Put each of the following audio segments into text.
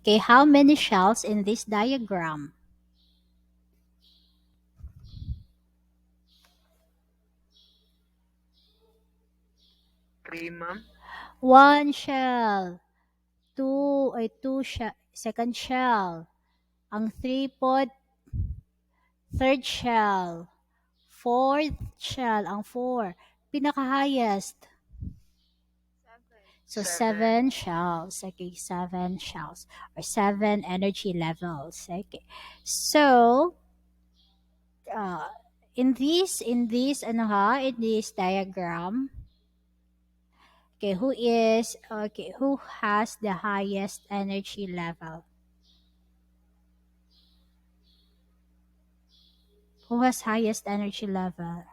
Okay, how many shells in this diagram? Three, ma'am. One shell. Two second shell. Ang three pod, third shell. Fourth shell, ang four. Pinaka-highest. So, seven shells. Okay, seven shells. Or seven energy levels. Okay. So, in this in this diagram, okay, who has the highest energy level? Who has highest energy level?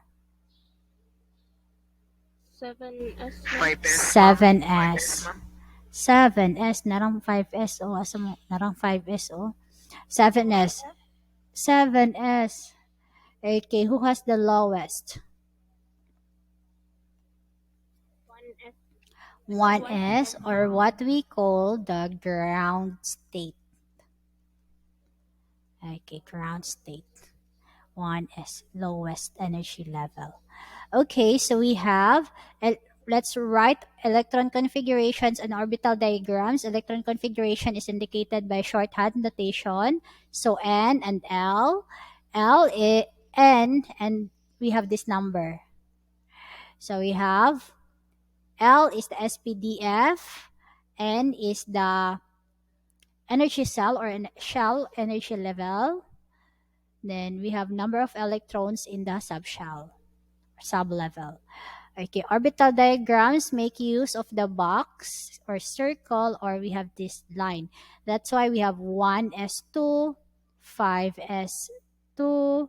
7S. 5S, 7S. ma'am. 7S, narang 5S o. Asa mo? Narang 5S o. 7S. 7S. Okay, who has the lowest? 1S. 1S, or what we call the ground state. Okay, ground state. 1S, lowest energy level. Okay, so we have, let's write electron configurations and orbital diagrams. Electron configuration is indicated by shorthand notation. So N and N, and we have this number. So we have L is the SPDF, N is the energy cell or shell energy level. Then we have number of electrons in the subshell, sublevel. Okay, orbital diagrams make use of the box or circle, or we have this line. That's why we have 1s2, 5s2,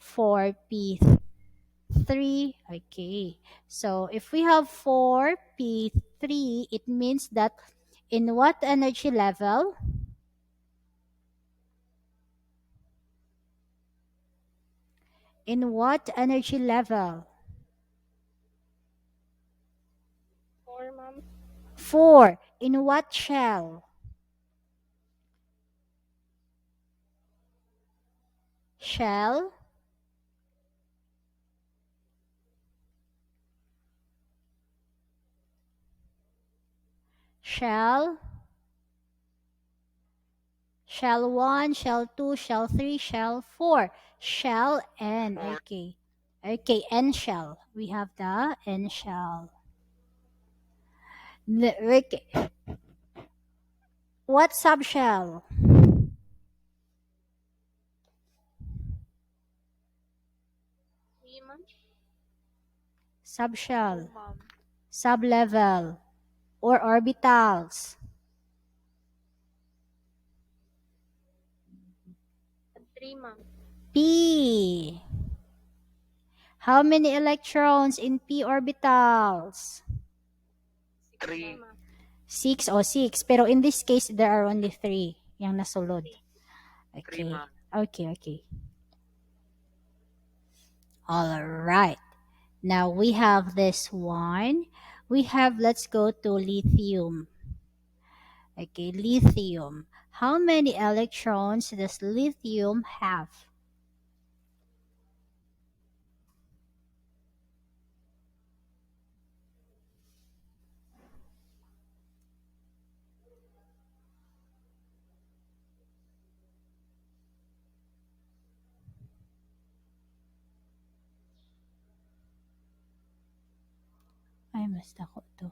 4p3. Okay, so if we have 4p3, it means that in what energy level? In what energy level? 4, ma'am. 4. In what shell? Shell? Shell? Shell 1, shell 2, shell 3, shell 4. Shell N. Okay. Okay, N shell. We have the N shell. Okay. What subshell? 3, ma'am. Subshell. 2, ma'am. Sublevel. Or orbitals. 3, ma'am. P. How many electrons in p orbitals? 3. 6 o 6. Pero in this case, there are only 3 yung nasulod. 3, Okay. ma'am. Okay. All right. Now we have this one. Let's go to lithium. Okay, lithium. How many electrons does lithium have? Ay, mas ako to.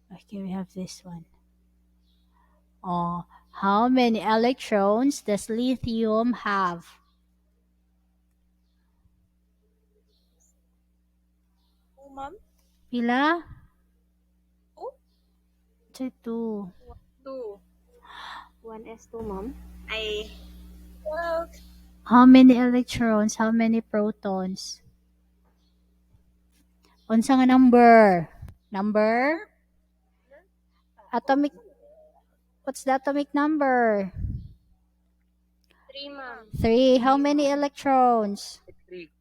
Okay, we have this one. Oh, how many electrons does lithium have? 2, ma'am. Pila? 2? 2. 2. 1S2, ma'am. Ay. 12. How many electrons? How many protons? Unsa nga number? Number? Atomic. What's the atomic number? 3, ma'am. 3. How many electrons? 3.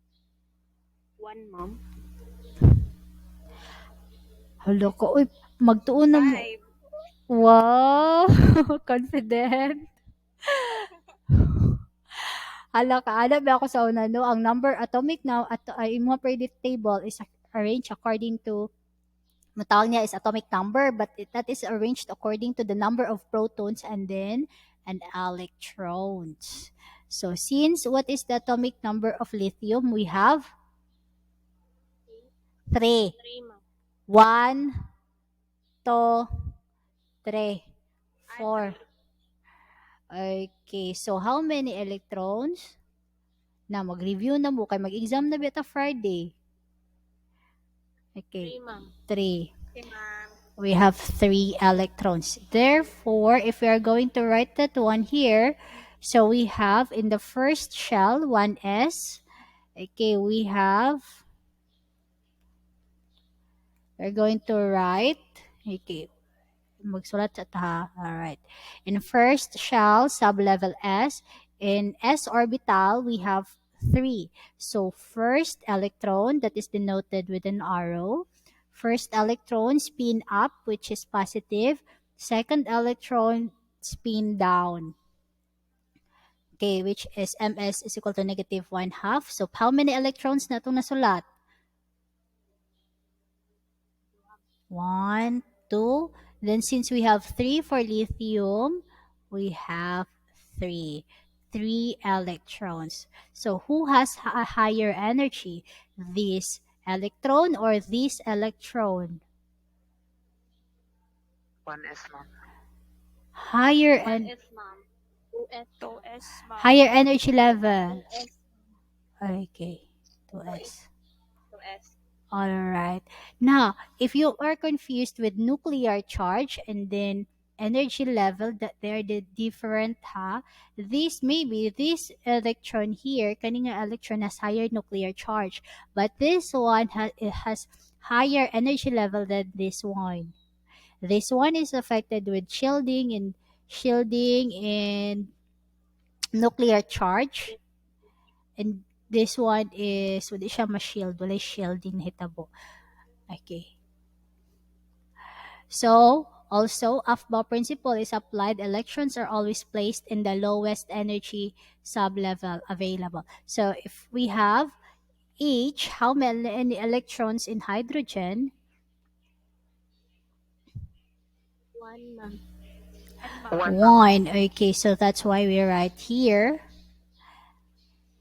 1, ma'am. Hala ko, uy, magtuon na mo. 5. Wow! Confident. Hala ka, ana ba ako sa una, no? Ang number atomic now at imong periodic table is arranged according to matawag niya is atomic number, but that is arranged according to the number of protons and then and electrons. So since what is the atomic number of lithium? We have 3. 3, ma'am. 1, 2, 3, 4. Okay, so how many electrons? Na mag-review na mo kay mag-exam na bita Friday. Okay, 3, ma'am. 3. Okay, ma'am. We have 3 electrons. Therefore, if we are going to write that one here, so we have in the first shell 1s. Okay, we're going to write, okay, magsulat sa ta. Alright. In first shell, sublevel S. In S orbital, we have 3. So first electron, that is denoted with an arrow. First electron spin up, which is positive. Second electron spin down. Okay, which is ms is equal to negative 1/2. So how many electrons na itong nasulat? 1, 2. Then since we have 3 for lithium, we have 3. 3 electrons. So who has a higher energy? This electron or this electron? 1s, ma'am. Higher 1s, ma'am. 2s. 2S, ma'am. higher energy level. 2s. Okay. 2s. 2s. Alright. Now, if you are confused with nuclear charge and then energy level, that they're the different ha, this maybe this electron here, kaninga electron has higher nuclear charge, but this one it has higher energy level than this one. This one is affected with shielding and nuclear charge, and this one is wala siya ma-shield, wala shielding hitabo. Okay. So, also, Aufbau principle is applied. Electrons are always placed in the lowest energy sublevel available. So, if we have each, how many electrons in hydrogen? 1, ma'am. 1, ma'am. 1. Okay, so that's why we write here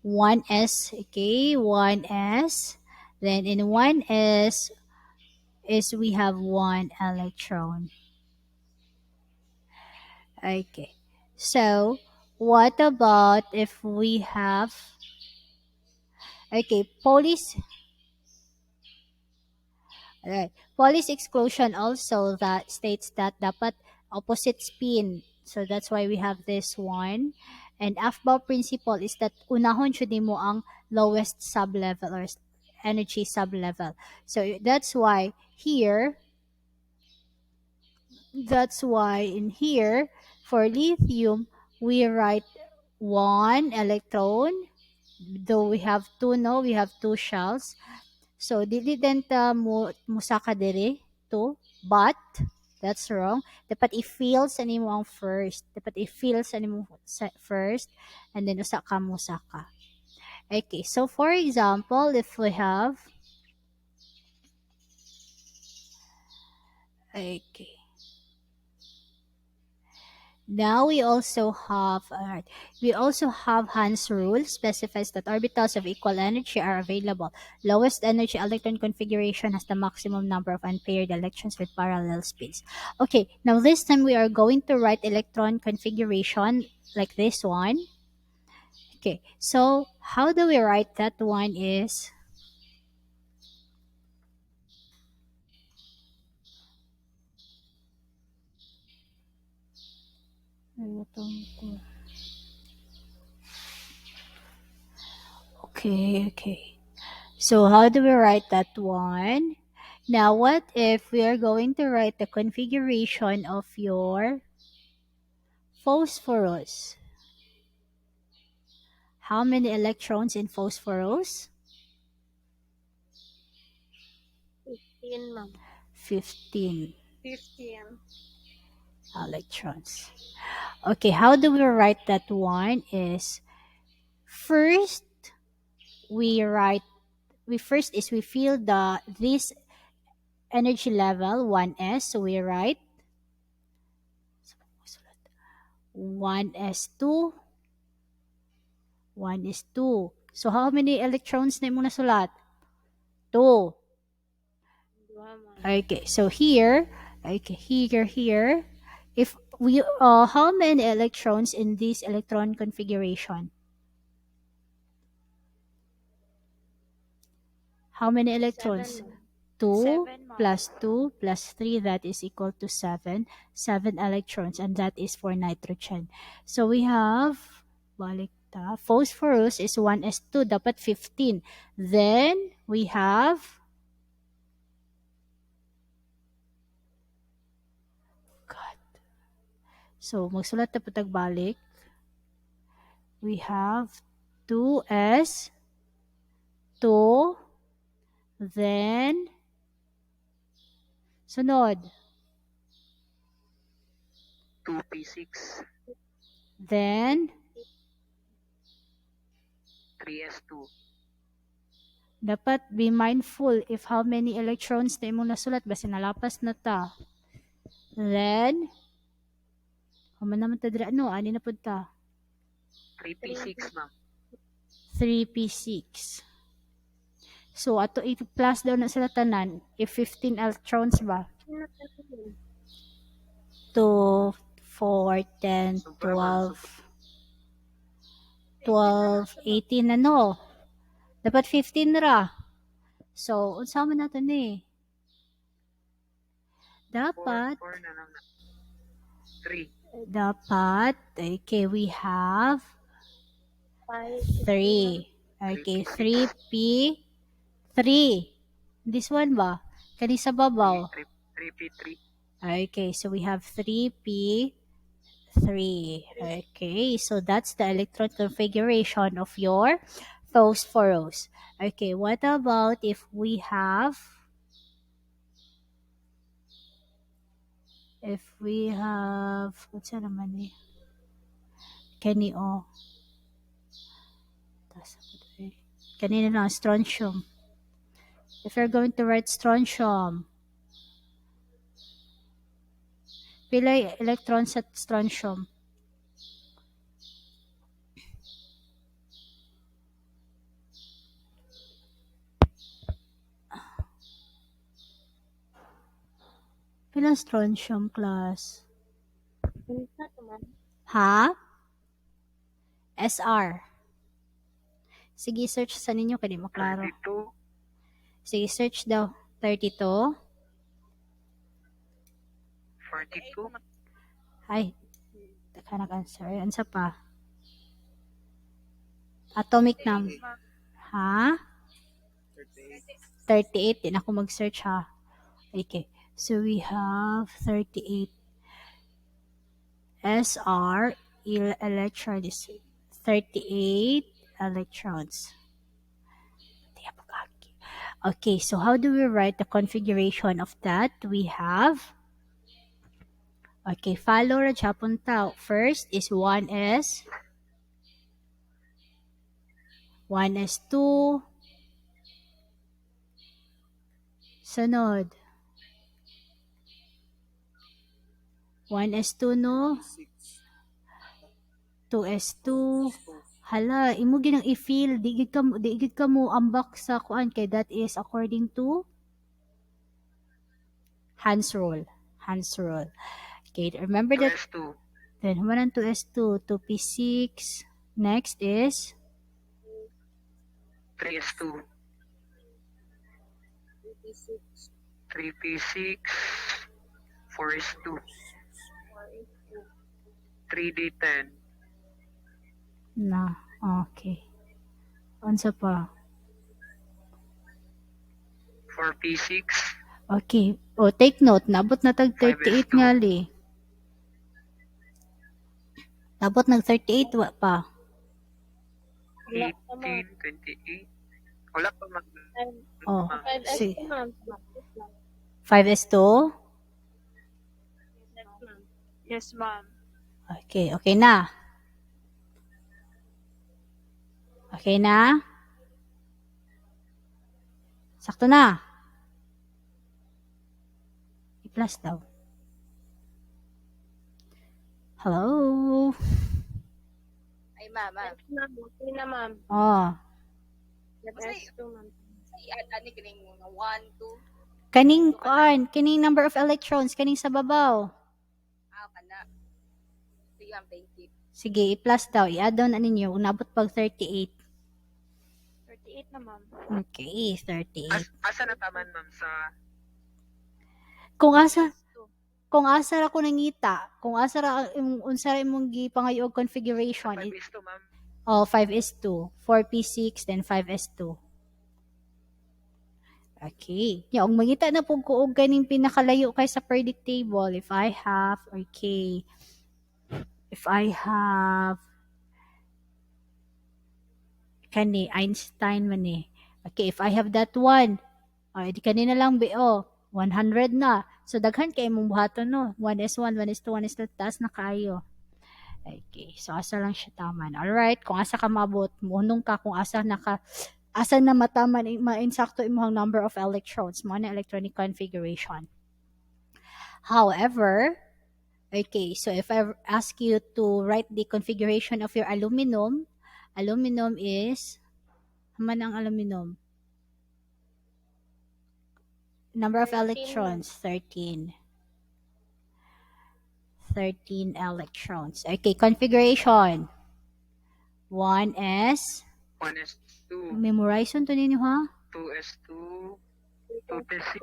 1s. Okay, 1s. Then in 1s is we have 1 electron. Okay. So, what about if we have, okay, police exclusion also that states that dapat opposite spin. So that's why we have this one. And Aufbau principle is that unahon siya mo ang lowest sublevel or energy sublevel. So that's why in here for lithium we write 1 electron, though we have 2, no, we have 2 shells. So dili din ta musaka diri 2, but that's wrong. Dapat i-fill sa nimo ang first. Dapat i-fill sa nimo first and then usa ka musaka. Okay, so for example, if we have, okay, now we also have Hans rule specifies that orbitals of equal energy are available. Lowest energy electron configuration has the maximum number of unpaired electrons with parallel spins. Okay, now this time we are going to write electron configuration like this one. Okay, so how do we write that one is, okay. So how do we write that one? Now, what if we are going to write the configuration of your phosphorus? How many electrons in phosphorus? 15, ma'am. 15. 15. electrons. Okay, how do we write that one? Is first we fill this energy level 1s. So we write 1s2, 1s2. So how many electrons na mo nasulat? 2. Dua, ma'am. Okay, so here, if we how many electrons in this electron configuration? How many electrons? 7, ma'am. 2 7, ma'am. plus 2 plus 3, that is equal to 7. 7 electrons, and that is for nitrogen. So we have, balik ta, phosphorus is 1s2, dapat 15. Then we have, God. So magsulat ta patag balik. We have 2s, 2, then sunod, 2p6, then 3s2, dapat be mindful if how many electrons na imong nasulat basta nalapas na ta. Then human naman ta dira ano ani na pud ta 3p6, ma'am. 3p6. So ato i-plus daw na sila tanan if 15 electrons ba? 2, 4, 10, Sobra, ma'am. 12, 18 na no. Dapat 15 ra. So unsa man nato ni? Dapat 4 na lang. 3. dapat okay, we have 5, 3. Okay, 3p 3. This one ba? Kani sa babaw. 3p3. Okay, so we have 3p 3. Okay, so that's the electron configuration of your phosphorus. Okay, what about if we have what's that naman eh? Kani o. Kanina lang, strontium. If you're going to write strontium, pila electrons at strontium? Pila strontium, class? Ano to, ma'am? Ha? SR. Sige, search sa ninyo kani maklaro. 32. Sige, search daw. 32. 42. Ay, taka nag-answer. Ansa pa? Atomic number. ma'am. Ha? 38. Din ako mag-search ha. Okay. So we have 38. SR electron is 38 electrons. Okay, so how do we write the configuration of that? We have, okay, follow ra Japon tao. First is 1s, 1s2, sunod, 1s2 no, 2s2, hala, imo ginang i-feel, di gid ka mo ambak sa kuan kay that is according to Hans rule. Okay, remember that. 2s2. Then human 2s2, 2p6. Next is 3s2. 3p6. 4s2. 3d10. na. Okay. Unsa pa? 4p6. Okay. Oh, take note. Nabot na tag 38 5s2. nga li. Nabot nag 38 wa pa. 18, 28. Wala pa mag... Oh, 5S see. to, ma'am. 5s2. Yes, ma'am. Yes, ma'am. Okay, okay na. Okay na? Sakto na. I-plus daw. Hello? Ay, ma'am. Yes, ma'am. Okay na, ma'am. Oh. S2, ma'am. Sa i-add ni kining 1, 2. Kaning number of electrons, kaning sa babaw. Kana. Sige, ma'am. Thank you. Sige, i-plus daw. I-add down na ninyo. Unabot pag 38. 38 na, ma'am. Okay, 38. Asa na taman, ma'am, sa Kung asa, S2. kung asa ra ko nangita, kung asa ra unsa ra imong gipangayo og configuration, 5 is to, ma'am? 5s2, 4p6 then 5s2. Okay. Ya, og mangita na pug ko og kaning pinakalayo kay sa predict table. If I have kani Einstein man eh. Okay, if I have that one, di kanina lang 100 na. So daghan kay imong buhaton no. 1s1, 1s2, 1s2 taas na kayo. Okay, so asa lang siya taman. Alright, kung asa ka mabot, munong ka kung asa na mataman ma-insakto imong number of electrons mo na electronic configuration. However, okay, so if I ask you to write the configuration of your aluminum is man ang aluminum? Number of 13, electrons, 13. 13 electrons. Okay, configuration. 1s. 1s2, Memorize to ninyo ha? 2s2, 2p6,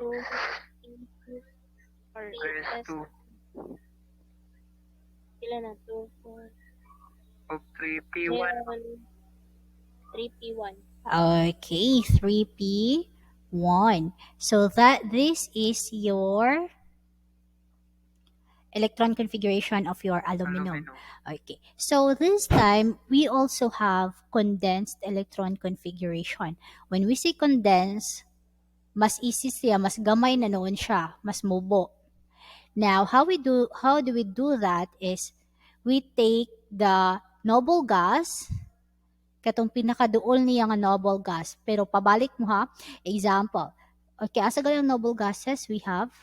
or rs2, Ilan na? 2, 4, o 3p1. 3P1. Okay, 3p1. So this is your electron configuration of your aluminum. Okay. So this time, we also have condensed electron configuration. When we say condensed, mas easy siya, mas gamay na noon siya, mas mubo. Now, how do we do that is we take the noble gas, katong pinakaduol niya nga noble gas, pero pabalik mo ha. Example. Okay, asa galing noble gases we have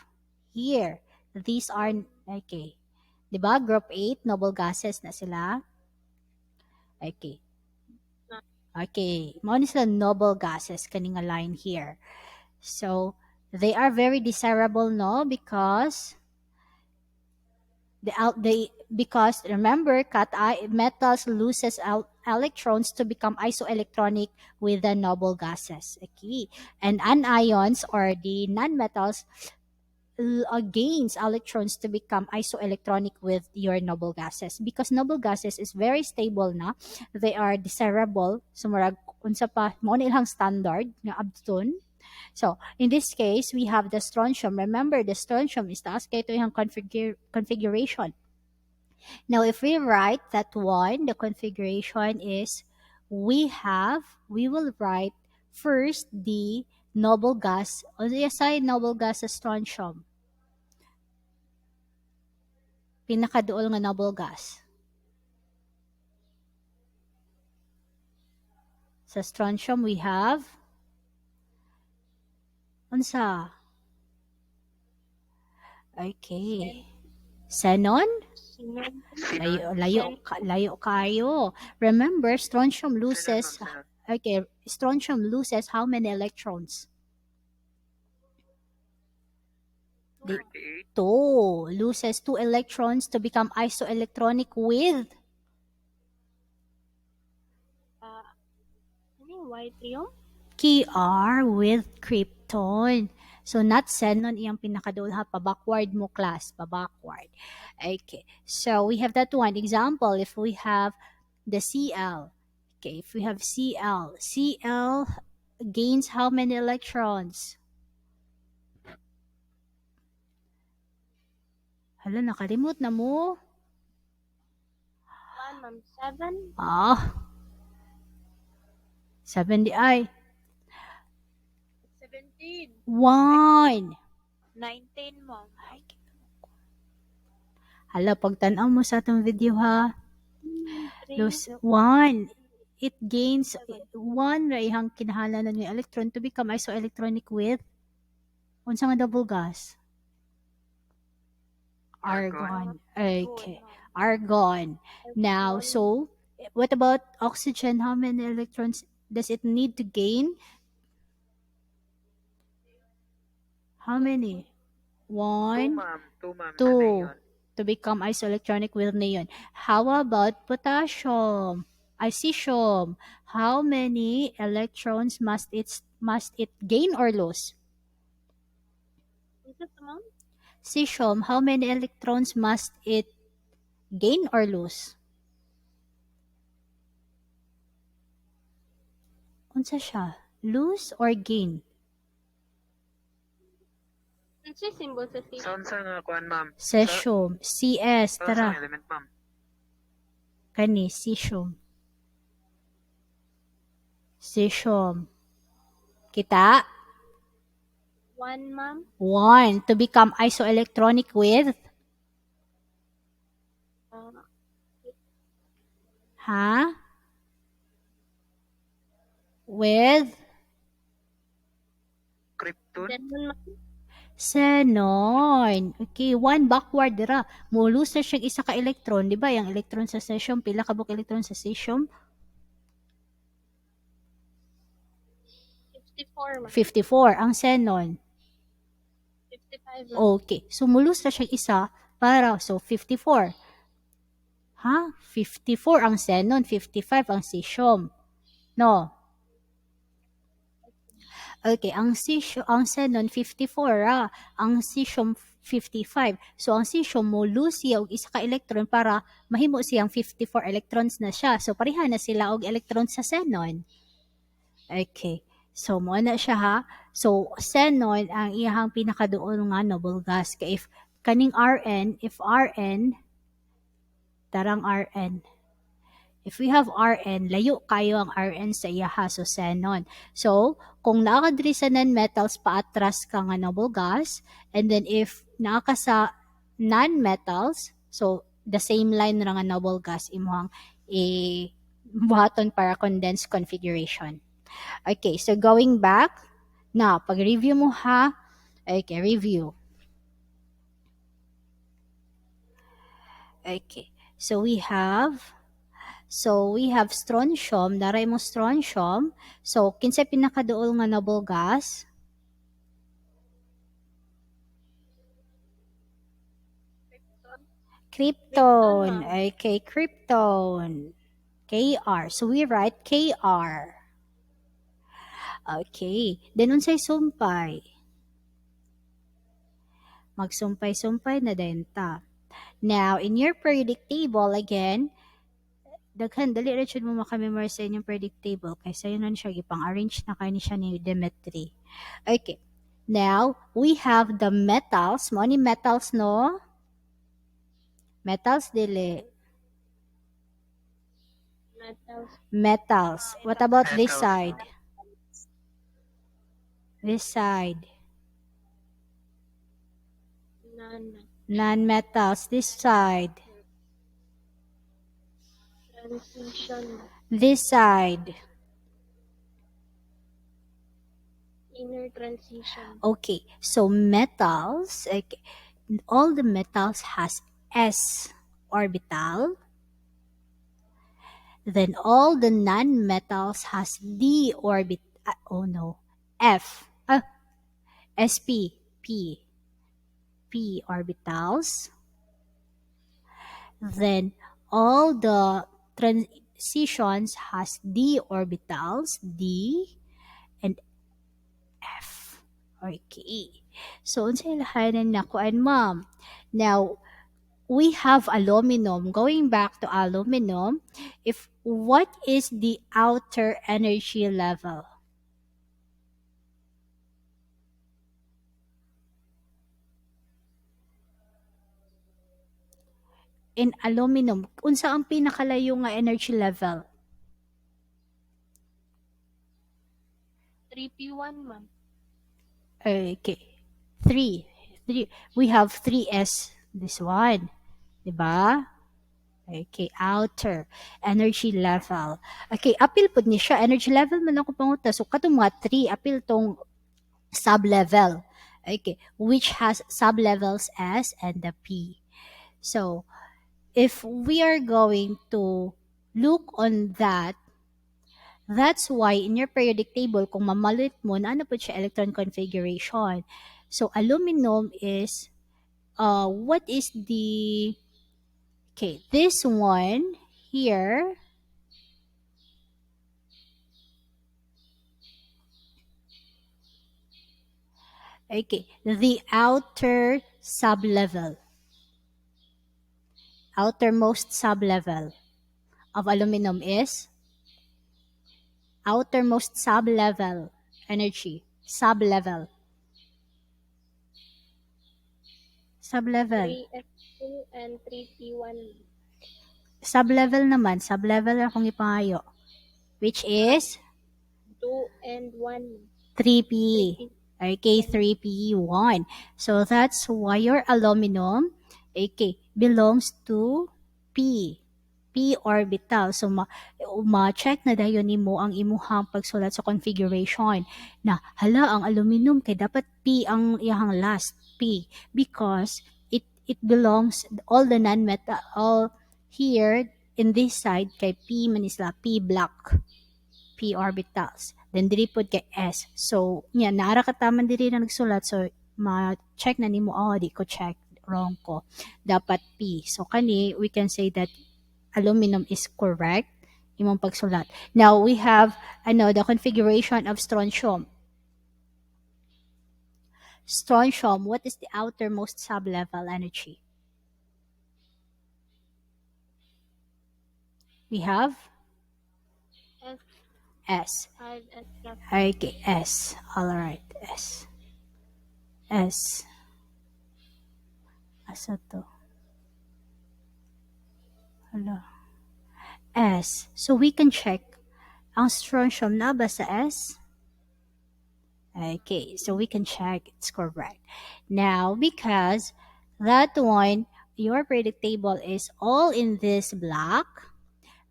here. These are okay. 'Di ba? Group 8 noble gases na sila. Okay. Okay, mao ni sila noble gases kaning nga line here. So, they are very desirable no because because remember metals loses electrons to become isoelectronic with the noble gases. Okay. And anions or the nonmetals gains electrons to become isoelectronic with your noble gases because noble gases is very stable na. They are desirable. So murag unsa pa mo na ilang standard nga abton. So in this case we have the strontium. Remember the strontium is taas kay ito yung configuration. Now if we write that one, the configuration is we will write first the noble gas o the aside noble gas sa strontium. Pinakaduol nga noble gas. Sa strontium, we have unsa? Okay. Xenon? Layo kayo. Remember, strontium loses how many electrons? 38. 2. Loses 2 electrons to become isoelectronic with Yttrium? Kr with krypton. So, not xenon iyang pinakaduol ha. Pa-backward mo class. Pa-backward. Okay. So, we have that one. Example, if we have the Cl. Okay. If we have Cl. Cl gains how many electrons? Hala, nakalimot na mo. 1, ma'am. 7. 7 di ay. 17. 1. 19, ma'am. Hala, pagtanaw mo sa atong video ha. 3, Lose 1. It gains 1 ra ihang kinahanglan ng electron to become isoelectronic with unsa nga double gas? Argon. Okay. Argon. Now, so what about oxygen? How many electrons does it need to gain? How many? 2 1, ma'am. 2 ma'am. 2 Ano yun? to become isoelectronic with neon. How about potassium? Cesium. How many electrons must it gain or lose? Is it ma'am? Cesium, how many electrons must it gain or lose? Unsa siya? Lose or gain? Unsa symbol sa C? Sa nga kuan ma'am? Cesium. CS. Sa Tara. element ma'am? Kani. Cesium. Cesium. Kita? 1 ma'am. 1. To become isoelectronic with? Ha? With? Krypton? Then 1 ma'am. Xenon. Okay, 1 backward dira. Mulus na siyang isa ka electron, di ba? Yung electron sa cesium, pila ka buk electron sa cesium? 54 ma'am. 54 ang xenon. 55 ma'am. Okay, so mulus na siyang isa para so 54. Ha? 54 ang xenon, 55 ang cesium. No. Okay, ang xenon 54 ang cesium 55. So ang cesium mo lose siya og isa ka electron para mahimo siyang 54 electrons na siya. So pareha na sila og electrons sa xenon. Okay. So mo na siya ha. So xenon ang iyang pinakaduol nga noble gas kay if kaning Rn, if Rn tarang Rn. If we have Rn, layo kayo ang Rn sa iya ha, so xenon. So, kung naakadri sa non-metals, paatras ka nga noble gas, and then if naaka sa non-metals, so the same line ra nga noble gas, imuhang buhaton para condensed configuration. Okay, so going back, na pag-review mo ha, okay, review. Okay, so we have strontium, daray mo strontium. So, kinsa pinakaduol nga noble gas? Krypton. Okay, krypton. Kr. So, we write Kr. Okay. Then, unsay sumpay? Magsumpay-sumpay na din ta. Now, in your periodic table, again, daghan dali ra jud mo makamemorize sa inyong periodic table kay sayo na siya gipang-arrange na kay ni siya ni Demetri. Okay. Now, we have the metals. Mo ni metals no? Metals dili. Metals. What about this Metals. side? This side. Non-metals. This side. Transition. This side. Inner transition. Okay. So metals, okay. All the metals has s orbital. Then all the non-metals has d orbital. F. sp. P orbitals. Then all the transitions has d orbitals, d and f. Okay. So unsay lahanan na kuan ma'am? Now we have aluminum. Going back to aluminum, what is the outer energy level? In aluminum, unsa ang pinakalayo nga energy level? 3p1 ma'am. Okay. 3. We have 3s. This one. Diba? Okay, outer energy level. Okay, apil pud ni siya energy level man ako panguta. So katong mga 3 apil tong sub-level. Okay, which has sub-levels S and the P. So, if we are going to look on that, that's why in your periodic table, kung mamalit mo, na ano po siya electron configuration. So, aluminum is, what is the, okay, this one here, okay, the outer sublevel, outermost sublevel of aluminum is outermost sublevel energy, sublevel, sublevel. 3S2 and 3P1. Sublevel naman, sublevel akong ipangayo, which is 2 and 1. 3P. 3P. Okay, 3P1. So that's why your aluminum, okay, belongs to P. P orbital. So ma-check na dayon nimo ang imuhang pagsulat sa configuration na hala ang aluminum kay dapat P ang iyang last P because it belongs all the non-metal all here in this side kay P man isla P block. P orbitals. Then diri pod kay S. So, nya naara ka taman diri na nagsulat. So, ma-check na nimo, oh, di ko check. Wrong ko. Dapat P. So, kani, we can say that aluminum is correct. Imong pagsulat. Now, we have, the configuration of strontium. Strontium, what is the outermost sublevel energy? We have S. S. 5S plus. Okay, S. Alright, S. S. Asa to? Hala. S. So we can check. Ang strontium na ba sa S? Okay, so we can check it's correct. Now, because that one, your periodic table is all in this block,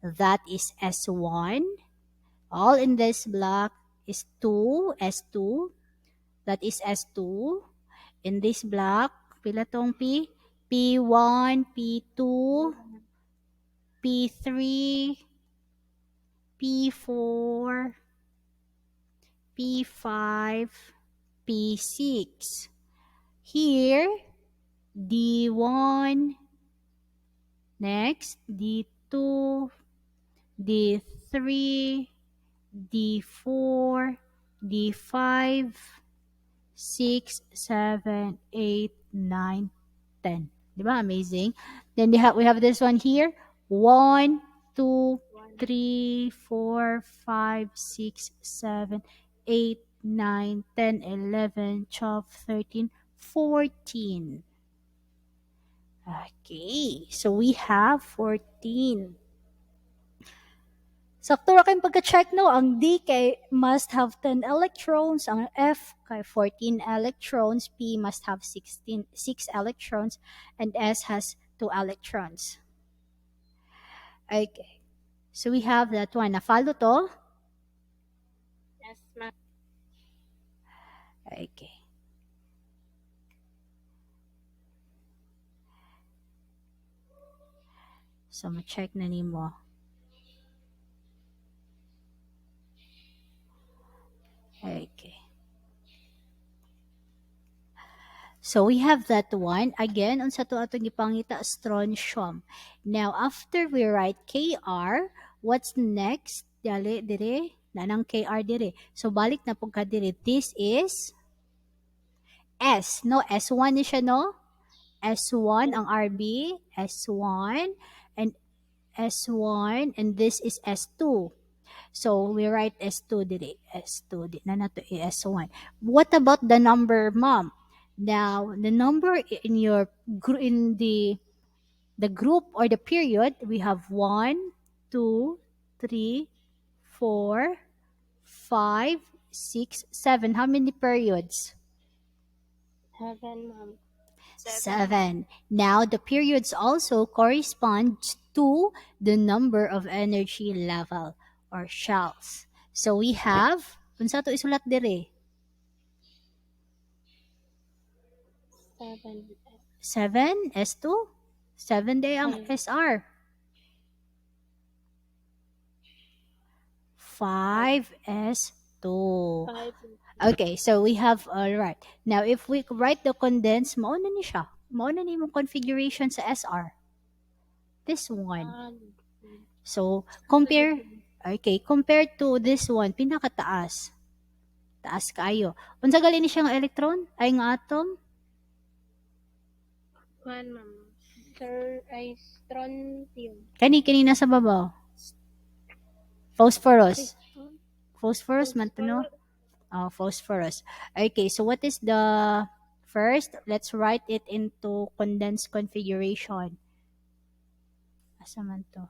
that is S1. All in this block is 2, S2. That is S2. In this block, pila tong P? P1, P2, P3, P4, P5, P6. Here, D1, next, D2, D3, D4, D5, 6, 7, 8, 9, 10. Diba? Amazing. Then we have this one here. 1, 2, 3, 4, 5, 6, 7, 8, 9, 10, 11, 12, 13, 14. Okay. So we have 14. Sakto ra kayong pagka-check no, ang D kay must have 10 electrons, ang F kay 14 electrons, P must have 6 electrons, and S has 2 electrons. Okay. So we have that one. Na-follow to? Yes, ma'am. Okay. So ma-check na nimo. Okay. So we have that one. Again, unsa to atong gipangita strontium. Now, after we write Kr, what's next? Dali, dire. Nanang Kr dire. So, balik na po ka dire. This is S. No, S1 ni siya, no? S1 ang RB. S1. And S1. And this is S2. So, we write S2 dire. S2. Di na nato S1. What about the number, ma'am? Now, the number in your in the group or the period, we have 1, 2, 3, 4, 5, 6, 7. How many periods? 7, ma'am. 7. Now, the periods also correspond to the number of energy level or shells. So, we have, unsa to isulat dire? 7. 7, S2. 7 day ang SR. 5, S2. 5. Okay, so we have, alright. Now, if we write the condensed, mauna ni siya. Mauna ni mong configuration sa SR. This one. So, compare, okay, compared to this one, pinakataas. Taas kayo. Unsa gali ni siya nga electron? Ay nga atom? 1, ma'am. Sir, ay strontium. Kani nasa babaw. Phosphorus. Phosphorus man to, no? Oh, phosphorus. Okay, so what is the first? Let's write it into condensed configuration. Asa man to?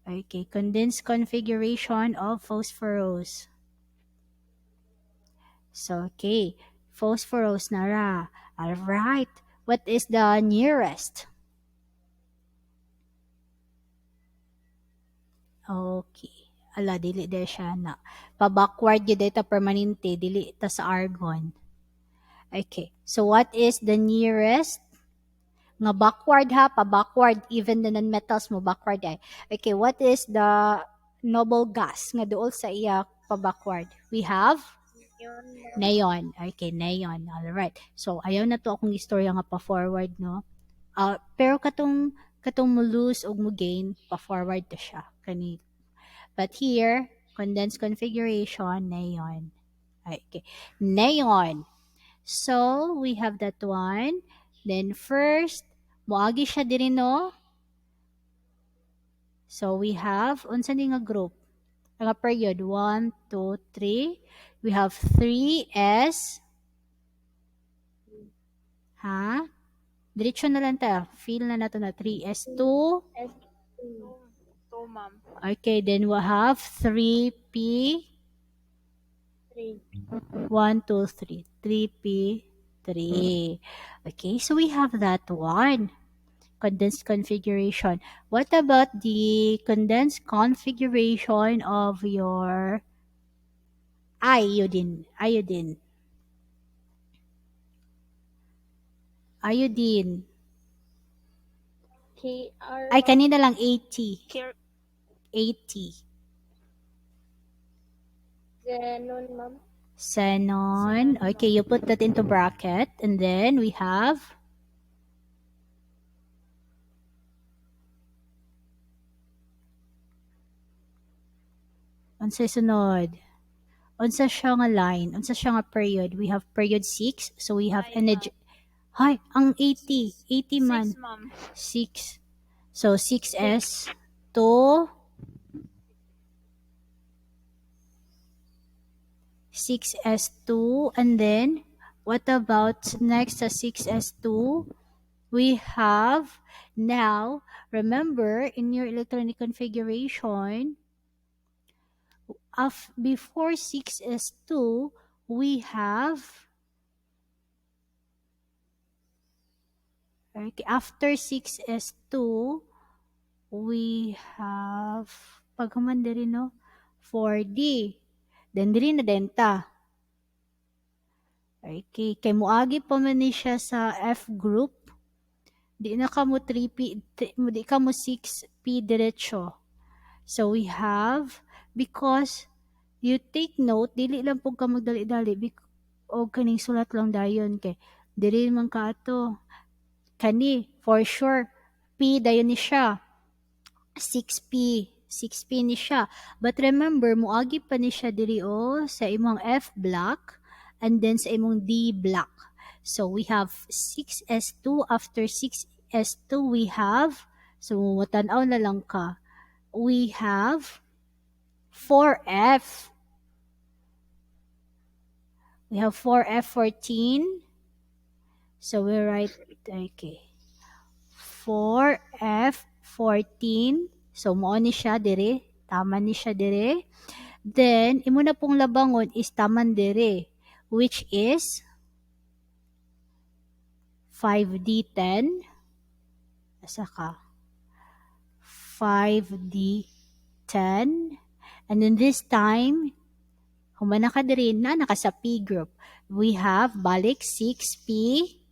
Okay, condensed configuration of phosphorus. So, okay, phosphorus na ra. Alright, what is the nearest? Okay. Ala, dili de siya na. Pa-backward yun dito permanente, dili ta sa argon. Okay, so what is the nearest? Nga backward ha, pa-backward, even the non-metals mo backward ay. Okay, what is the noble gas nga dool sa iya pa-backward? We have neon. Okay, neon. Alright. So, ayaw na to akong istorya nga pa-forward, no? Pero katong mo lose o mo gain, pa-forward to siya. Kani. But here, condensed configuration, neon. Okay. Neon. So, we have that one. Then, first, moagi siya diri, no? So, we have, unsa ni nga group? Nga period, 1, 2, 3. We have 3s. Ha? Diretso na lang ta. Feel na nato na 3s2. 2, ma'am. Okay, then we have 3p. 3. 1, 2, 3. 3p, 3. Okay, so we have that one. Condensed configuration. What about the condensed configuration of your iodine? Iodine. Iodine. KR. Ay, kanina lang 80. Care. 80. Xenon, ma'am. Xenon. Okay, you put that into bracket. And then we have unsa sunod? Unsa siya nga line? Unsa siya nga period? We have period 6. So we have energy. Hi, ang 80. 80 man. 6, ma'am. 6. So 6s to 6s2, and then what about next sa 6s2? We have now, remember in your electronic configuration, before 6s2, we have, okay, after 6s2, we have, pagkaman diri, no? 4d. Then diri na denta. Okay, kay muagi pa man ni siya sa F group. Di na ka mo 3p, di ka mo 6p diretso. So we have, because you take note, dili lang po ka magdali-dali, o kaning sulat lang dayon kay diri man ka ato. Kani, for sure, p dayon ni siya. 6p. 6p ni siya. But remember, muagi pa ni siya diri sa imong F block and then sa imong D block. So we have 6s2. After 6s2, we have, so matanaw na lang ka, we have 4f. We have 4f14. So we write, okay, 4f14. So, mo ni siya dire. Tama ni siya dire. Then, imo na pong labangon is taman dire. Which is 5D10. Asa ka? 5D10. And then this time, humana ka diri na naka sa P group. We have balik 6P5.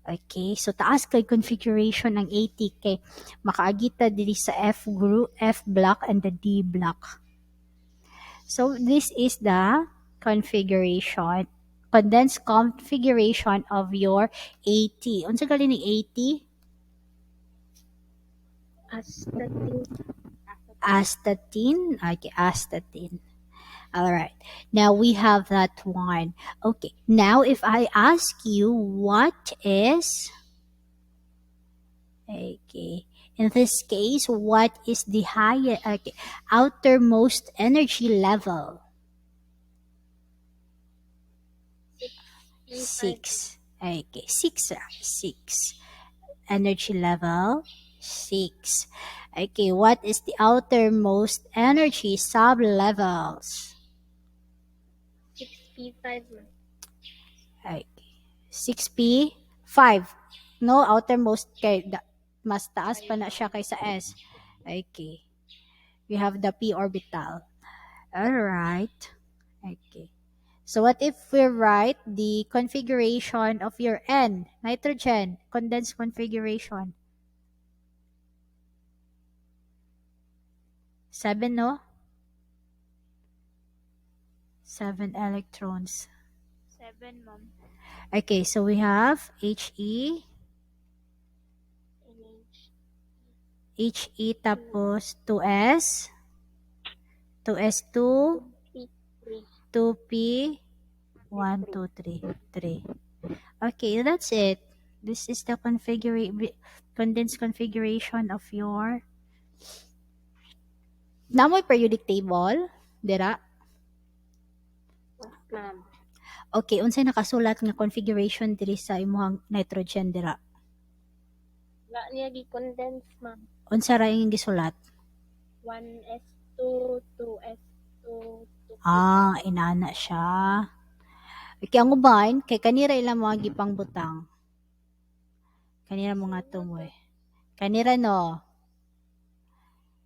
Okay, so taas kay configuration ng ATK. Makaagita diri sa F group, F block and the D block. So this is the configuration, condensed configuration of your AT. Unsa gali ni AT? Astatine. Astatine. Okay, astatine. All right. Now we have that one. Okay. Now if I ask you what is, okay, in this case, what is the higher, okay, outermost energy level? 6. Okay, 6. 6. Energy level 6. Okay, what is the outermost energy sub-levels? 6P5, ma'am. Okay. 6P, 5. No, outermost kay mas taas pa na siya kaysa S. Okay. We have the p orbital. Alright. Okay. So what if we write the configuration of your N, nitrogen, condensed configuration? 7, no? 7 electrons. 7, ma'am. Okay, so we have HE, HE tapos 2S, 2S2, 2P3. 2P, 1, 2, 3, 3. Okay, that's it. This is the condensed configuration of your namoy periodic table. Dira. Ma'am. Okay, unsay nakasulat nga configuration diri sa imong nitrogen dira? Wala niya gi-condense, ma'am. Unsa ra yung gisulat? 1S2, 2S2, 2P3. Ah, inana siya. Okay, ang uban, kay kanira ilang mga gipang butang. Kanira mga tumoy. Kanira no.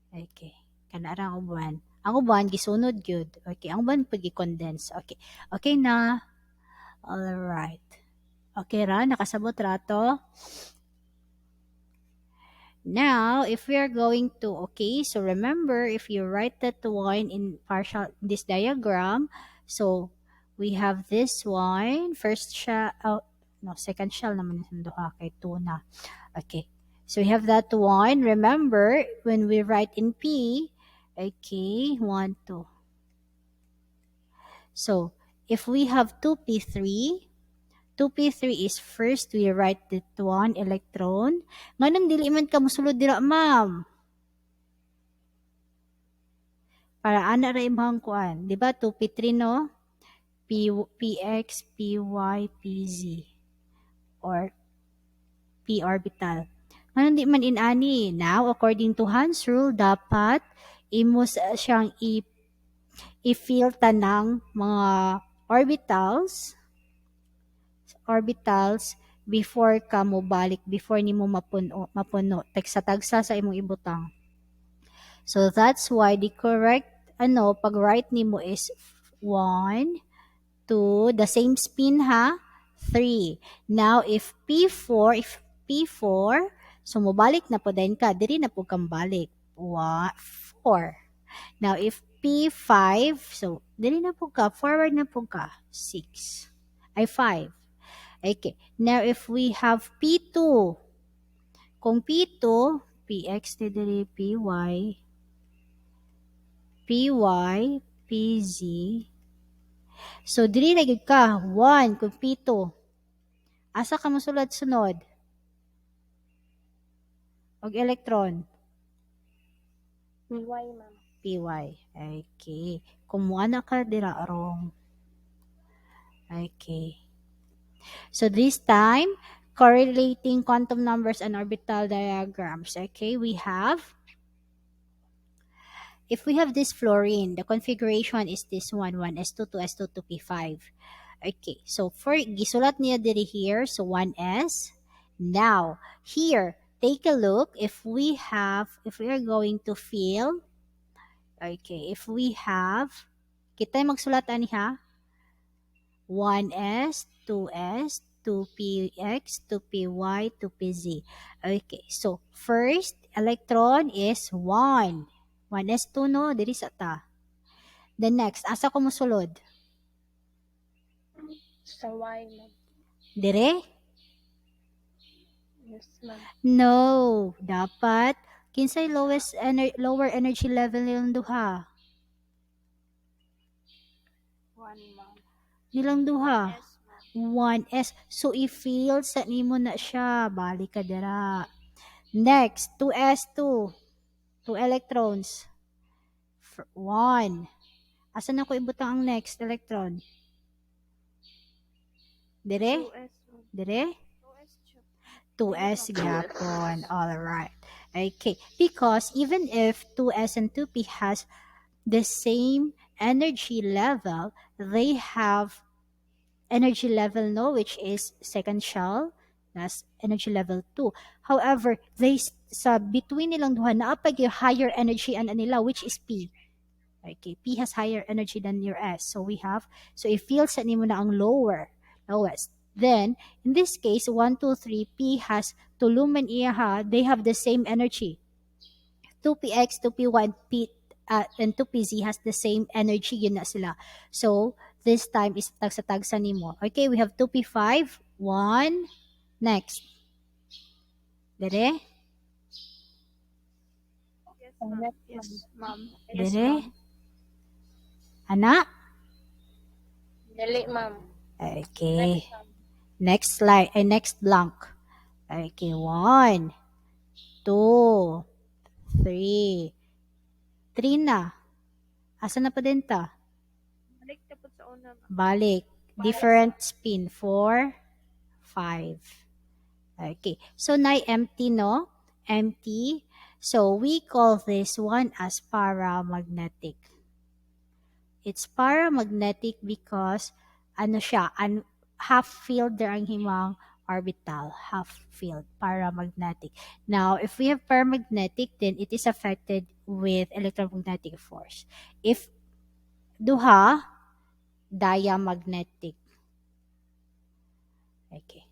Okay. Kanara ang uban. Ang uban, gisunod gyud. Okay, ang uban pag i-condense. Okay. Okay na. Alright. Okay ra, nakasabot ra to. Now, if we are going to, okay, so remember, if you write that one in partial, this diagram, so we have this one, first shell, oh, no, second shell naman yung duha kay tuna. Okay, so we have that one. Remember, when we write in P, okay, 1, 2. So, if we have 2P3, 2P3 is first, we write that one electron. Nganong dili man ka mosulod dira, ma'am? Para ana ra imong kuan, di ba? 2P3 no? PX, PY, PZ or P orbital. Nganong di man inani? Now, according to Hans rule, dapat imo siyang i-fill tanang mga orbitals before ka mo balik, before nimo mapuno tagsa sa imong ibutang. So that's why the correct pag write nimo is 1, 2, the same spin ha, 3. Now if P4, so mobalik na po din ka, diri na po kang balik. 4. Now if P5, so diri na po ka, forward na po ka, 6. Ay 5. Okay. Now, if we have P2, kung P2, PX na diri, PY, PZ. So, diri lagi ka, 1, kung P2. Asa ka masulat sunod? Og electron? PY, ma'am. PY. Okay. Kumuha ka, dira, wrong. Okay. So this time, correlating quantum numbers and orbital diagrams. Okay, we have, if we have this fluorine, the configuration is this one, 1s2, 2s2, 2p5. Okay, so for gisulat niya diri here, so 1s. Now, here, take a look if we are going to fill, okay, if we have, kita magsulat ani ha, 1s, 2s, 2px, 2py, 2pz. Okay, so first electron is 1. 1s2 no, diri sa ta. The next, asa ko mosulod? Sa Y, ma'am. Dire? Yes, ma'am. No, dapat kinsay lower energy level nilang duha? 1, ma'am. Nilang duha. 1S, ma'am. 1s. So i-fill sa nimo na siya, balik ka dira. Next, 2s2. 2 electrons. 1. Asa na ko ibutang ang next electron? Dire? 2S, ma'am. Dire? 2S, chop. 2s gyapon. All right. Okay, because even if 2s and 2p has the same energy level, they have energy level no, which is second shell, that's energy level 2. However, sa between nilang duha naapag yung higher energy and nila, which is p. Okay, p has higher energy than your s, so if feel sa nimo na ang lowest, then in this case 1 2 3 p has tuluman iya ha, they have the same energy. 2px, 2py, and 2pz has the same energy, yun na sila. So, this time is tag-sa-tagsa nimo. Okay, we have 2p5, 1, next. Dere? Yes, ma'am. Yes, ma'am. Yes, Dere? ma'am. Ana? Dali, ma'am. Okay. Next slide, next blank. Okay, 1, 2, 3. 3 na. Asa na pa din ta? Balik na po sa una, ma'am. Balik. Different spin. 4, 5. Okay. So, na empty, no? Empty. So, we call this one as paramagnetic. It's paramagnetic because, ano siya, half filled there ang himang orbital, half filled, paramagnetic. Now, if we have paramagnetic, then it is affected with electromagnetic force. If duha, diamagnetic. Okay.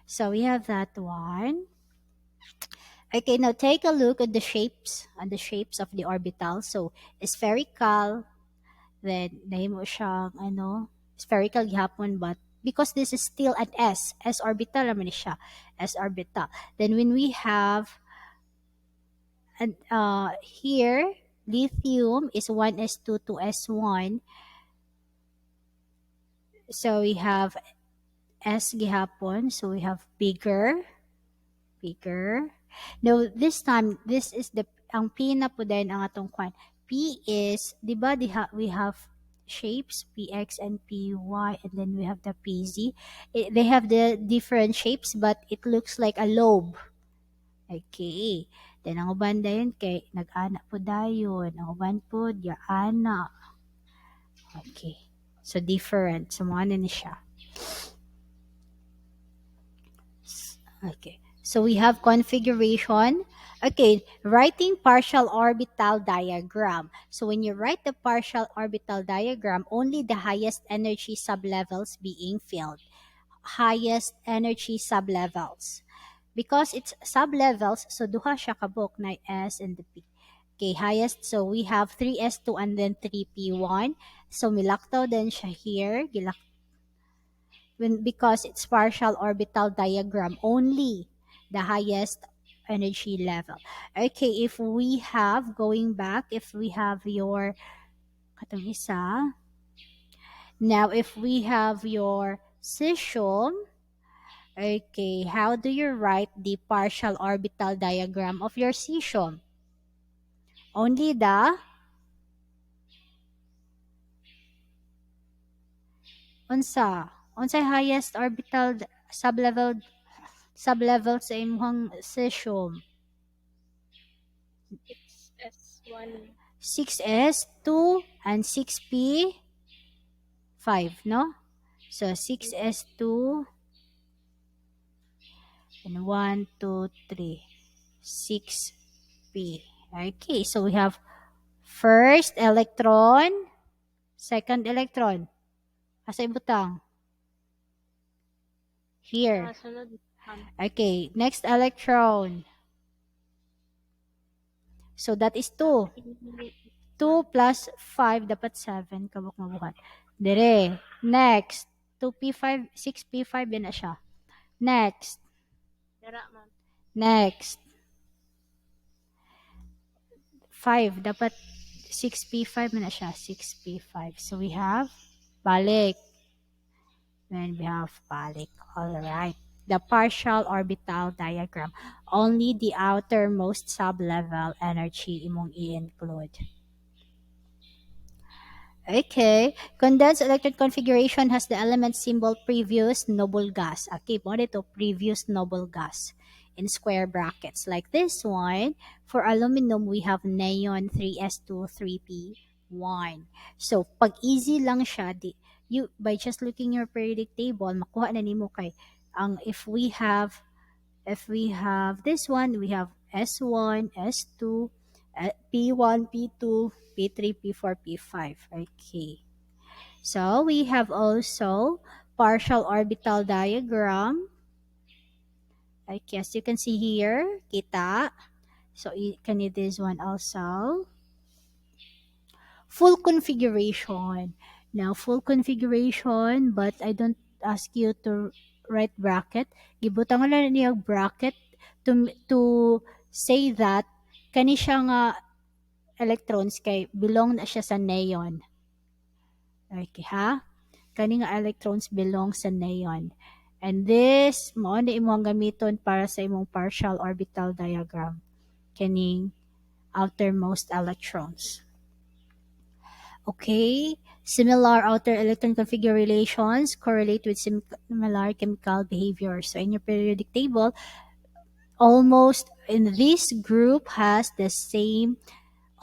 So we have that one. Okay, now take a look at the shapes of the orbital. So spherical, then nahimo siyang spherical gihapon, but because this is still an S orbital naman siya, S orbital. Then when we have here lithium is 1s2 to s1. So we have S gihapon, so we have bigger. Now this time this is ang P na po din ang atong kwan. P is, di ba, we have shapes px and py, and then we have the pz. They have the different shapes but it looks like a lobe. Okay. Then ang uban dayon kay nag-ana po dayon, ang uban po ya ana. Okay. So different. So mga na siya. Okay. So we have configuration. Okay, writing partial orbital diagram. So when you write the partial orbital diagram, only the highest energy sublevels being filled. Highest energy sublevels. Because it's sublevels, so duha siya kabuk na S and the P. Okay, highest, so we have 3s2 and then 3p1. So milaktaw din siya here. Because it's partial orbital diagram, only the highest energy level. Okay, if we have, going back, if we have your katong isa, now if we have your cesium, okay, how do you write the partial orbital diagram of your cesium? Only the unsay highest orbital sublevel sa imong cesium? 6S1. 6s2 and 6p 5, no? So 6s2 and 1, 2, 3. 6p. Okay, so we have first electron, second electron. Asa ibutang? Here. Sunod, ma'am. Okay, next electron. So that is 2. 2 plus 5, dapat 7. Kabuk mabuhat. Dire. Next. 2p5, 6p5, yan na siya. Next. Dara, ma'am. Next. 5, dapat 6p5 na siya. 6p5. So we have balik. Then we have balik. Alright. The partial orbital diagram. Only the outermost sublevel energy imong i-include. Okay. Condensed electron configuration has the element symbol previous noble gas. Okay, mo dito previous noble gas in square brackets. Like this one, for aluminum, we have neon 3s2, 3p1. So, pag easy lang siya, you by just looking your periodic table, makuha na nimo kay if we have this one, we have S1, S2, P1, P2, P3, P4, P5. Okay. So we have also partial orbital diagram. Okay, as you can see here, kita. So can you this one also? Full configuration. Now, full configuration, but I don't ask you to write bracket. Gibutang na niya bracket to say that kani siya nga electrons kay belong na siya sa neon. Okay, ha? Kani nga electrons belong sa neon. And this, mo na imong gamiton para sa imong partial orbital diagram. Kaning outermost electrons. Okay, similar outer electron configurations correlate with similar chemical behavior. So in your periodic table, almost in this group has the same,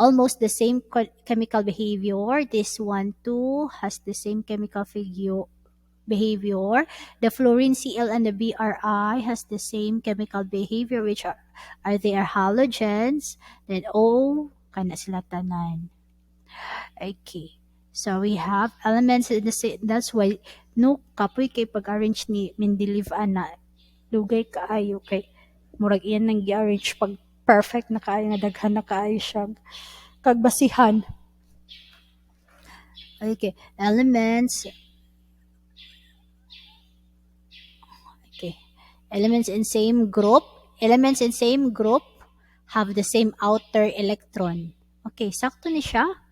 almost the same chemical behavior. This one too has the same chemical behavior. The fluorine Cl and the Bri has the same chemical behavior, which are they are halogens. Then O, kana sila tanan. Okay. So we have elements in the same, that's why no kapoy kay pag-arrange ni Mendeleev ana dugay kaayo kay murag iyan nang gi-arrange pag perfect na kaayo nga daghan na kaayo siya kag basihan. Okay, elements. Okay. Elements in same group have the same outer electron. Okay, sakto ni siya.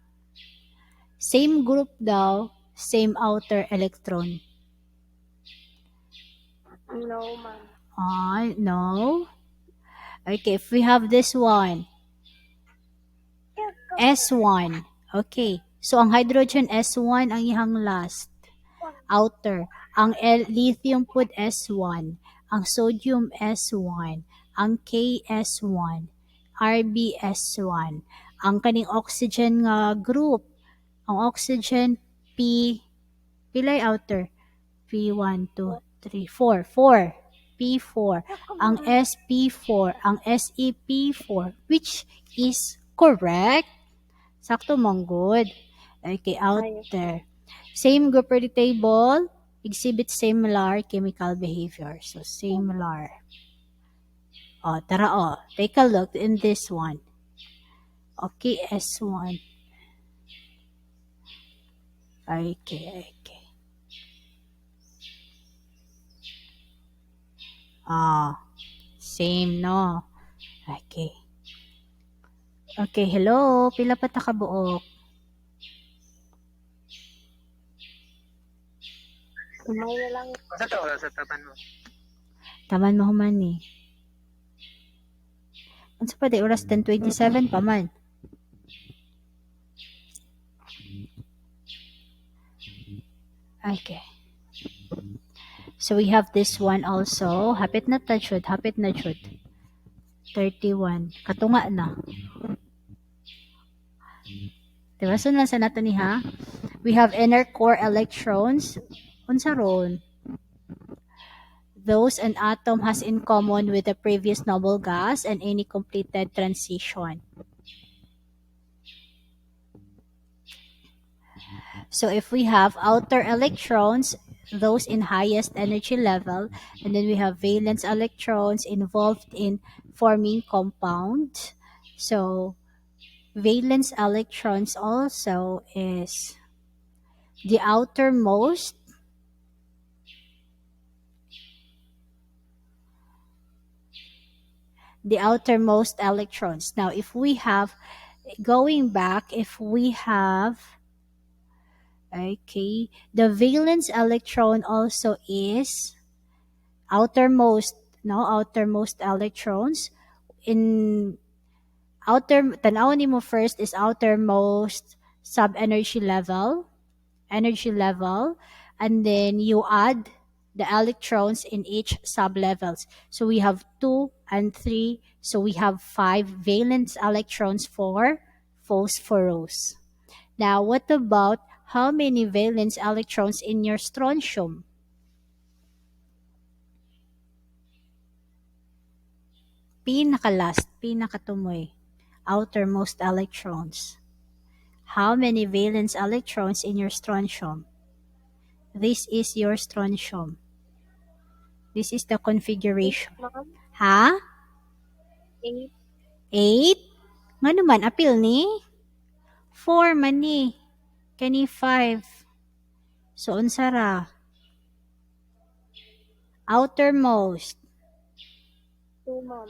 Same group daw, same outer electron. No, ma'am. No. Okay, if we have this one, S1. Okay, so ang hydrogen S1 ang ihang last, outer. Ang lithium pud S1, ang sodium S1, ang K S1, RB S1, ang kaning oxygen nga group, ang oxygen P, pilay outer, P1, 2, 3, 4, 4, P4, ang SP4, ang SEP4, which is correct. Sakto mong good. Okay, outer. Same group per the table, exhibit similar chemical behavior. So, similar. Oh, tara oh. Take a look in this one. Okay, S1. Okay. Same, no? Okay. Okay, hello. Pila pa ta kabuok? Umay na lang. Sa to, sa taban mo. Taman mo human ni. Unsa pa di oras 10:27 pa man. Okay. So we have this one also. Hapit na jud. 31. Katunga na. Diba? So, nasa nato ni ha? We have inner core electrons. Unsa ron? Those an atom has in common with the previous noble gas and any completed transition. So if we have outer electrons, those in highest energy level, and then we have valence electrons involved in forming compound. So valence electrons also is the outermost electrons. Now if we have going back, if we have okay, the valence electron also is outermost, no, outermost electrons in tanaw mo first is outermost energy level, and then you add the electrons in each sublevels. So we have 2 and 3, so we have 5 valence electrons for phosphorus. Now, what about how many valence electrons in your strontium? Pinaka-last, pinakatumoy, outermost electrons. How many valence electrons in your strontium? This is your strontium. This is the 8, configuration. ma'am. Ha? 8. 8? Nga naman, apil ni? 4 man ni. Kani 5. So, unsara? Outermost. 2, ma'am.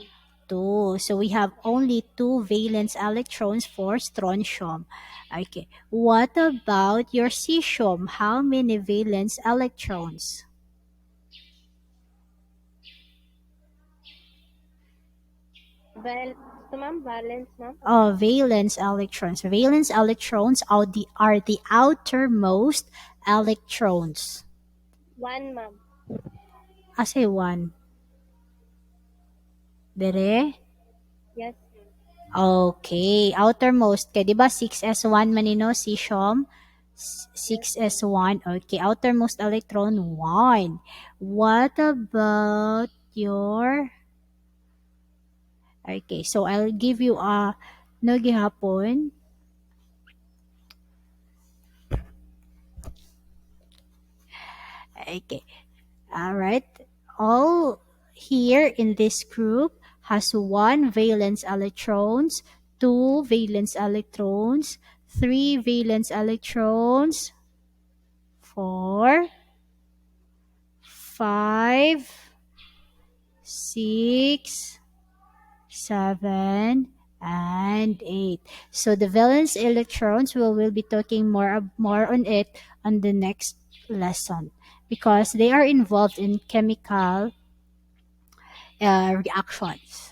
2. So, we have only 2 valence electrons for strontium. Okay. What about your cesium? How many valence electrons? Valence, ma'am. Oh, valence electrons. Valence electrons are the outermost electrons. 1, ma'am. Asa 1? Dere? Yes. Okay. Outermost. Kaya diba 6s1 manino, cesium? 6s1. Okay. Outermost electron, 1. What about your... Okay. So, I'll give you a... No gihapon. Okay. All right. All here in this group has 1 valence electrons, 2 valence electrons, 3 valence electrons, 4, 5, 6, 7, and 8. So the valence electrons we'll be talking more on it on the next lesson because they are involved in chemical reactions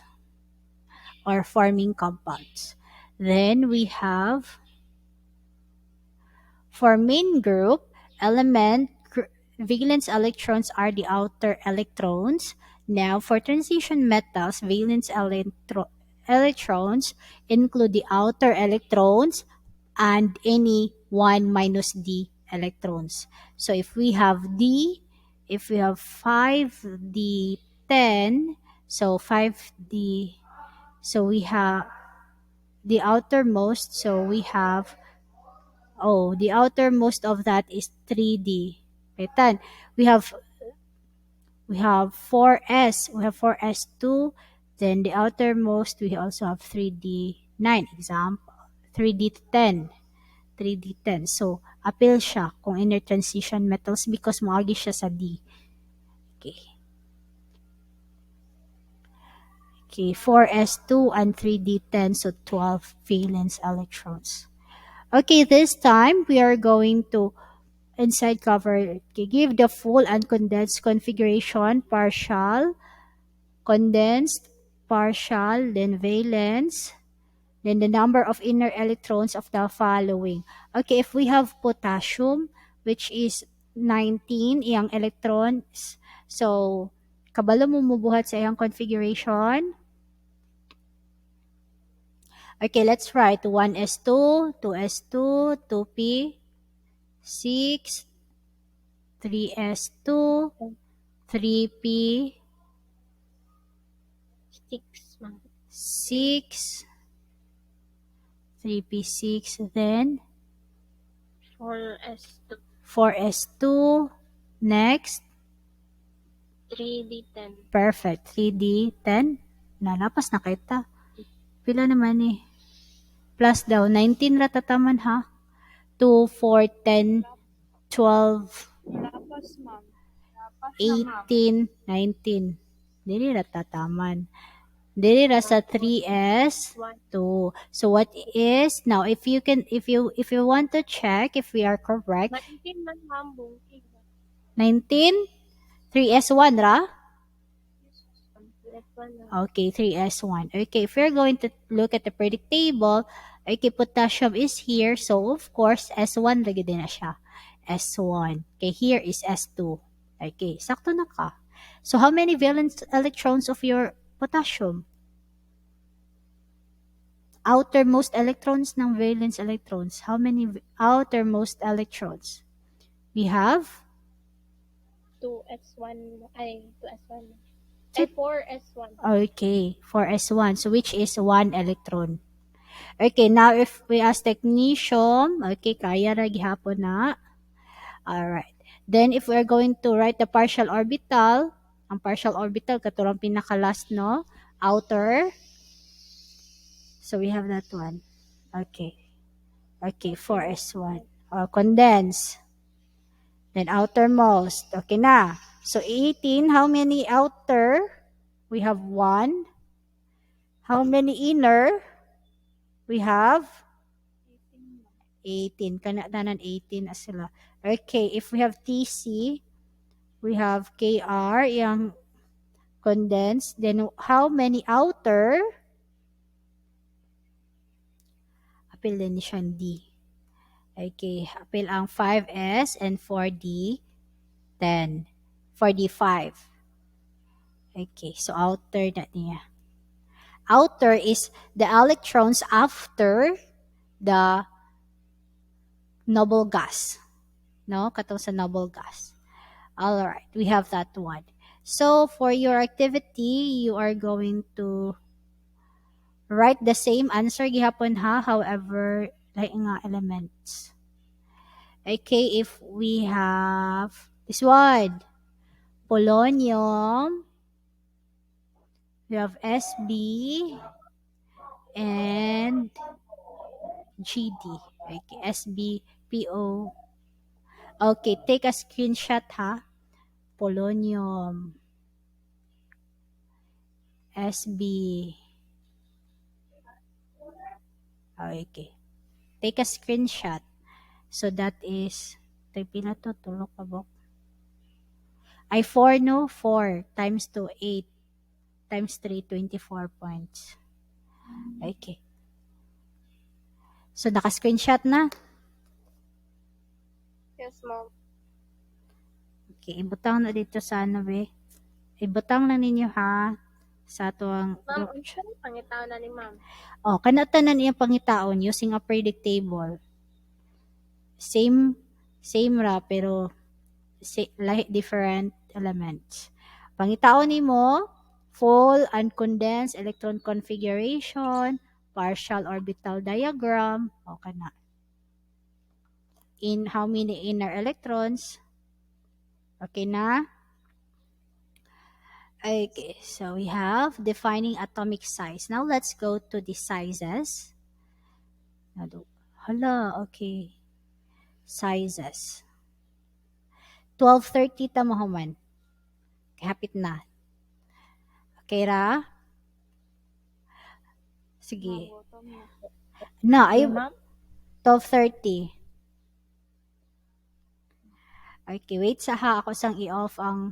or forming compounds. Then we have for main group valence electrons are the outer electrons. Now for transition metals, electrons include the outer electrons and any 1 minus D electrons. So if we have D, if we have 5D10, so 5D, so we have the outermost, so we have, oh, the outermost of that is 3D. Petan, we have 4S, we have 4S2, then the outermost, we also have 3D9, example, 3D10. 3D10. So, appeal siya kung inner transition metals because maagi siya sa D. Okay. Okay, 4s2 and 3d10, so 12 valence electrons. Okay, this time we are going to inside cover, okay, give the full uncondensed configuration, partial, condensed, partial, then valence, then the number of inner electrons of the following. Okay, if we have potassium, which is 19 iyang electrons, so kabalo mo mubuhat sa iyang configuration. Okay, let's write 1s2, 2s2, 2p, 6, 3s2, 3p, 6, ma'am. 6, 3p6, then 4s2, 4s2, next, 3d10. perfect, 3d10, nalapas na kita. Pila naman eh. Plus daw, 19 ratataman ha. 2, 4, 10, 12, Lapas, ma'am. Lapas na, ma'am. 18, 19. Dili ratataman. Dili ra sa 3s 2. So what is now if you want to check if we are correct, 19 man, ma'am. Bungking. 19 3s1 ra? That one, ma'am. Okay, 3s1. Okay, if we're going to look at the periodic table, okay, potassium is here. So, of course, S1 lagi din na siya. S1. Okay, here is S2. Okay, sakto na ka. So, how many valence electrons of your potassium? Outermost electrons ng valence electrons. How many outermost electrons? We have 2s1. Ay, 2s1. Check. Ay, 4s1. Okay, 4s1. So, which is 1 electron. Okay, now if we ask technetium, okay, kaya ra gihapon na. Alright. Then, if we're going to write the partial orbital, ang partial orbital, katulong pinaka-last, no? Outer. So, we have that one. Okay. Okay, 4s1. Condense. Then, outermost. Okay na. So, 18, how many outer? We have 1. How many inner? We have 18. Kanatanan 18 as sila. Okay, if we have TC, we have KR, yung condensed. Then, how many outer? Apil din siyang D. Okay, apil ang 5S and 4D, 10. 4D5. Okay, so outer na niya. Outer is the electrons after the noble gas. No? Katong sa noble gas. Alright, we have that one. So, for your activity, you are going to write the same answer gihapon ha, however, like nga elements. Okay, if we have this one, polonium, we have SB and GD. Okay, SBPO. Okay, take a screenshot ha. Polonium, SB. Okay. Take a screenshot. So that is, pila to, tulok kabok. Ay, 4 no? 4 times 2, 8 times 3, 24 points. Okay. So, naka-screenshot na? Yes, ma'am. Okay, ibutang na dito sa ano be. Ibutang na ninyo ha sa tuwang Ma'am, group chat. unsa pangitaw na ni ma'am? Oh, kanatanan iyang pangitaon using a periodic table. Same ra pero lahi different elements. Pangitaon nimo full uncondensed electron configuration, partial orbital diagram, okay na. In how many inner electrons? Okay na? Okay, so we have defining atomic size. Now let's go to the sizes. Hala, okay. Sizes. 12:30 ta mahuman. Hapit na. Okay ra? Sige. Magutom na. Na, ay Ma'am? 12:30. Okay, wait sa ha. Ako sang i-off ang